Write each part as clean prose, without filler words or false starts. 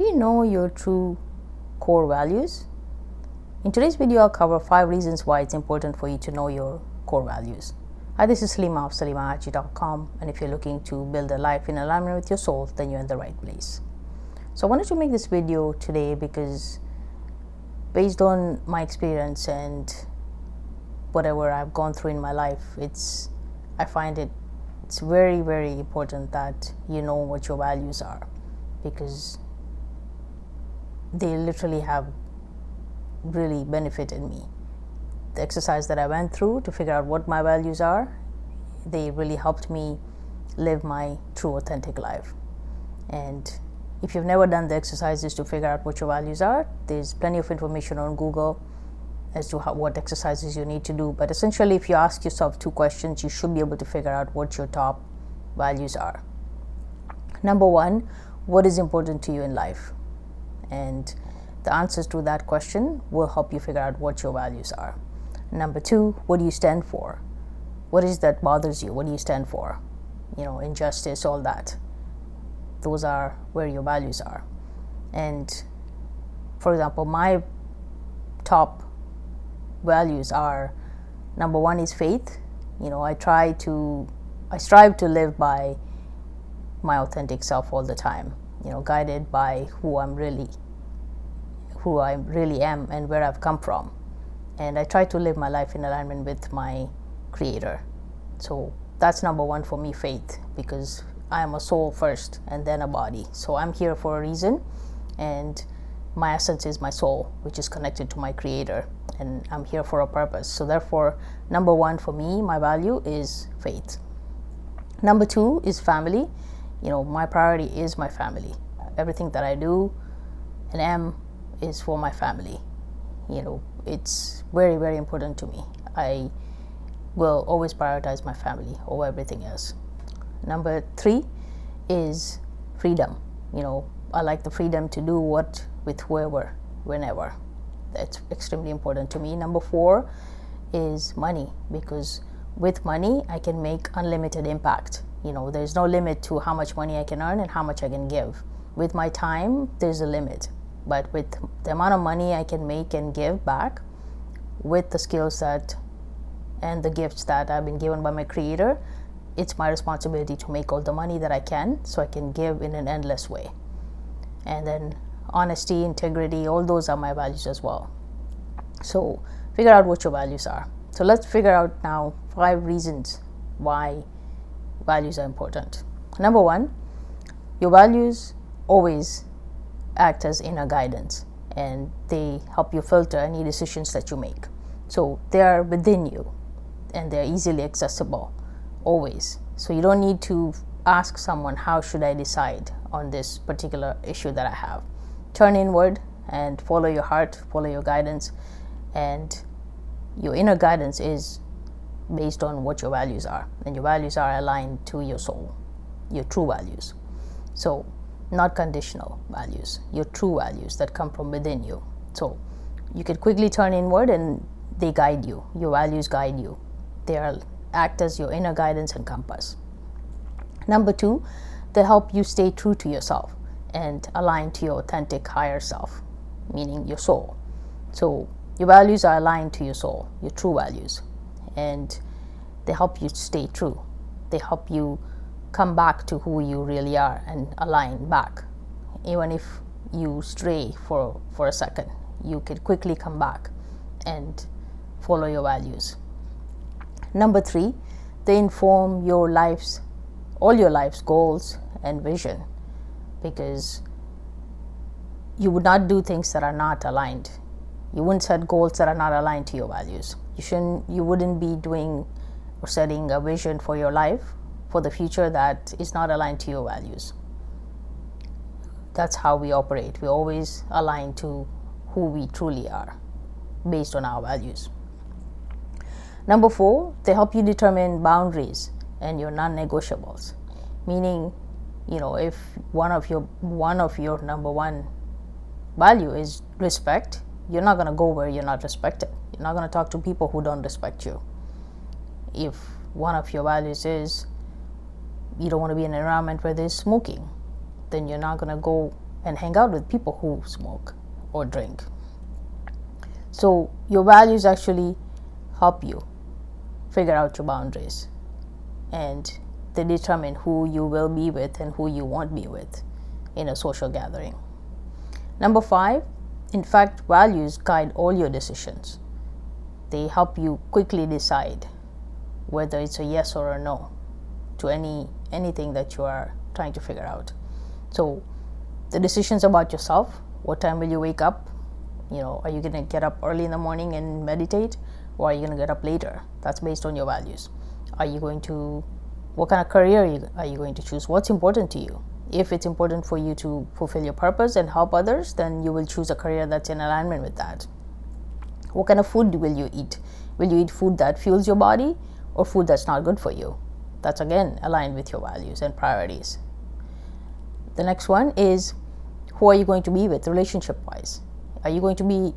Do you know your true core values? In today's video, I'll cover 5 reasons why it's important for you to know your core values. Hi, this is SALIMAH of SALIMAH, and if you're looking to build a life in alignment with your soul, then you're in the right place. So I wanted to make this video today because based on my experience and whatever I've gone through in my life, I find it's very, very important that you know what your values are, because they literally have really benefited me. The exercise that I went through to figure out what my values are, they really helped me live my true authentic life. And if you've never done the exercises to figure out what your values are, there's plenty of information on Google as to what exercises you need to do. But essentially, if you ask yourself 2 questions, you should be able to figure out what your top values are. Number 1, what is important to you in life? And the answers to that question will help you figure out what your values are. Number 2, what do you stand for? What is that bothers you? What do you stand for? Injustice, all that. Those are where your values are. And for example, my top values are, number 1 is faith. I strive to live by my authentic self all the time, guided by who I really am and where I've come from. And I try to live my life in alignment with my Creator. So that's number 1 for me, faith, because I am a soul first and then a body. So I'm here for a reason, and my essence is my soul, which is connected to my Creator, and I'm here for a purpose. So therefore, number 1 for me, my value is faith. Number 2 is family. My priority is my family. Everything that I do and am is for my family. It's very, very important to me. I will always prioritize my family over everything else. Number 3 is freedom. I like the freedom to do what with whoever, whenever. That's extremely important to me. Number 4 is money, because with money I can make unlimited impact. There's no limit to how much money I can earn and how much I can give. With my time, there's a limit. But with the amount of money I can make and give back, with the skills and the gifts that I've been given by my Creator, it's my responsibility to make all the money that I can, so I can give in an endless way. And then honesty, integrity, all those are my values as well. So figure out what your values are. So let's figure out now 5 reasons why values are important. Number 1, your values always act as inner guidance, and they help you filter any decisions that you make. So they are within you and they're easily accessible always. So you don't need to ask someone, how should I decide on this particular issue that I have? Turn inward and follow your heart, follow your guidance, and your inner guidance is based on what your values are, and your values are aligned to your soul, your true values. So not conditional values, your true values that come from within you. So you can quickly turn inward and they guide you. Your values guide you. They act as your inner guidance and compass. Number 2, they help you stay true to yourself and align to your authentic higher self, meaning your soul. So your values are aligned to your soul, your true values, and they help you stay true. They help you come back to who you really are and align back. Even if you stray for a second, you can quickly come back and follow your values. Number 3, they inform all your life's goals and vision, because you would not do things that are not aligned. You wouldn't set goals that are not aligned to your values. You wouldn't be doing or setting a vision for your life, for the future, that is not aligned to your values. That's how we operate. We always align to who we truly are based on our values. Number 4, they help you determine boundaries and your non-negotiables. Meaning, if one of your number 1 value is respect, you're not going to go where you're not respected. You're not going to talk to people who don't respect you. If one of your values is you don't want to be in an environment where there's smoking, then you're not going to go and hang out with people who smoke or drink. So your values actually help you figure out your boundaries, and they determine who you will be with and who you won't be with in a social gathering. Number 5, in fact, values guide all your decisions. They help you quickly decide whether it's a yes or a no to anything that you are trying to figure out. So the decisions about yourself: what time will you wake up? Are you going to get up early in the morning and meditate, or are you going to get up later? That's based on your values. What kind of career are you going to choose? What's important to you? If it's important for you to fulfill your purpose and help others, then you will choose a career that's in alignment with that. What kind of food will you eat? Will you eat food that fuels your body, or food that's not good for you? That's again aligned with your values and priorities. The next one is, who are you going to be with relationship-wise? Are you going to be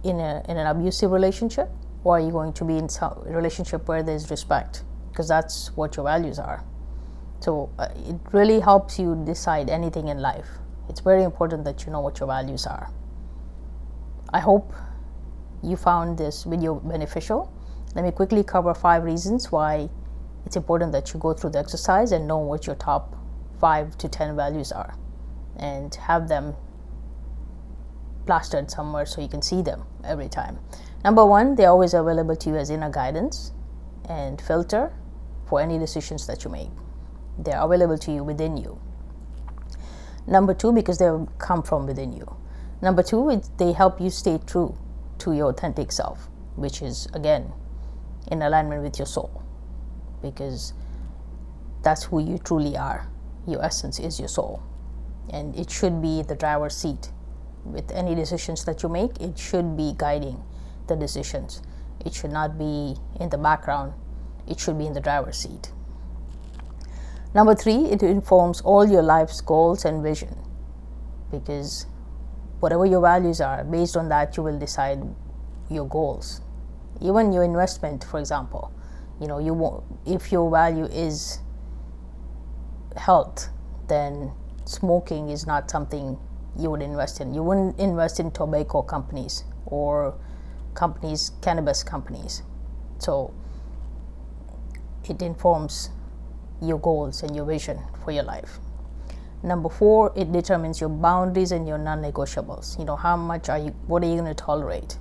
in an abusive relationship, or are you going to be in a relationship where there's respect? Because that's what your values are. So it really helps you decide anything in life. It's very important that you know what your values are. I hope you found this video beneficial. Let me quickly cover 5 reasons why it's important that you go through the exercise and know what your top 5 to 10 values are, and have them plastered somewhere so you can see them every time. Number 1, they're always available to you as inner guidance and filter for any decisions that you make. They're available to you within you. Number 2, because they come from within you. Number 2, they help you stay true to your authentic self, which is again in alignment with your soul, because that's who you truly are. Your essence is your soul, and it should be the driver's seat with any decisions that you make. It should be guiding the decisions. It should not be in the background. It should be in the driver's seat. Number 3, it informs all your life's goals and vision, because whatever your values are, based on that you will decide your goals. Even your investment, for example, you won't, if your value is health, then smoking is not something you would invest in. You wouldn't invest in tobacco companies or cannabis companies. So it informs your goals and your vision for your life. Number 4, it determines your boundaries and your non-negotiables. What are you going to tolerate?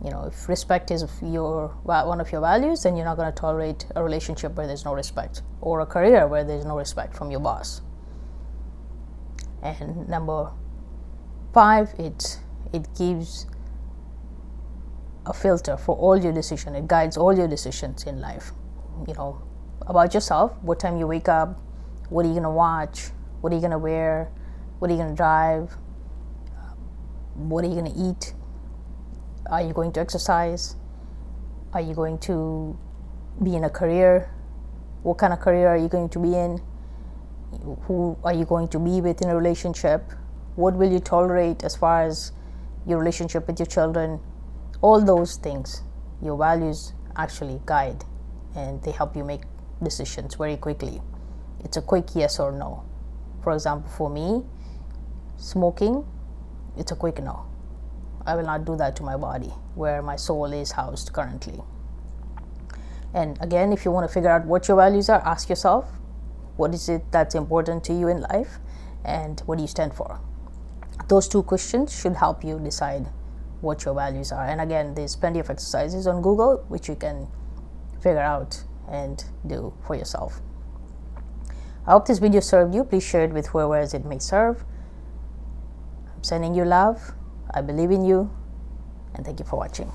If respect is one of your values, then you're not going to tolerate a relationship where there's no respect, or a career where there's no respect from your boss. And number 5, it gives a filter for all your decisions. It guides all your decisions in life. About yourself: what time you wake up, what are you going to watch, what are you going to wear, what are you going to drive, what are you going to eat, are you going to exercise, are you going to be in a career, what kind of career are you going to be in, who are you going to be with in a relationship, what will you tolerate as far as your relationship with your children. All those things your values actually guide, and they help you make decisions very quickly. It's a quick yes or no. For example, for me, smoking, it's a quick no. I will not do that to my body, where my soul is housed currently. And again, if you want to figure out what your values are, ask yourself, what is it that's important to you in life, and what do you stand for? Those 2 questions should help you decide what your values are. And again, there's plenty of exercises on Google which you can figure out and do for yourself. I hope this video served you. Please share it with whoever it may serve. I'm sending you love. I believe in you, and thank you for watching.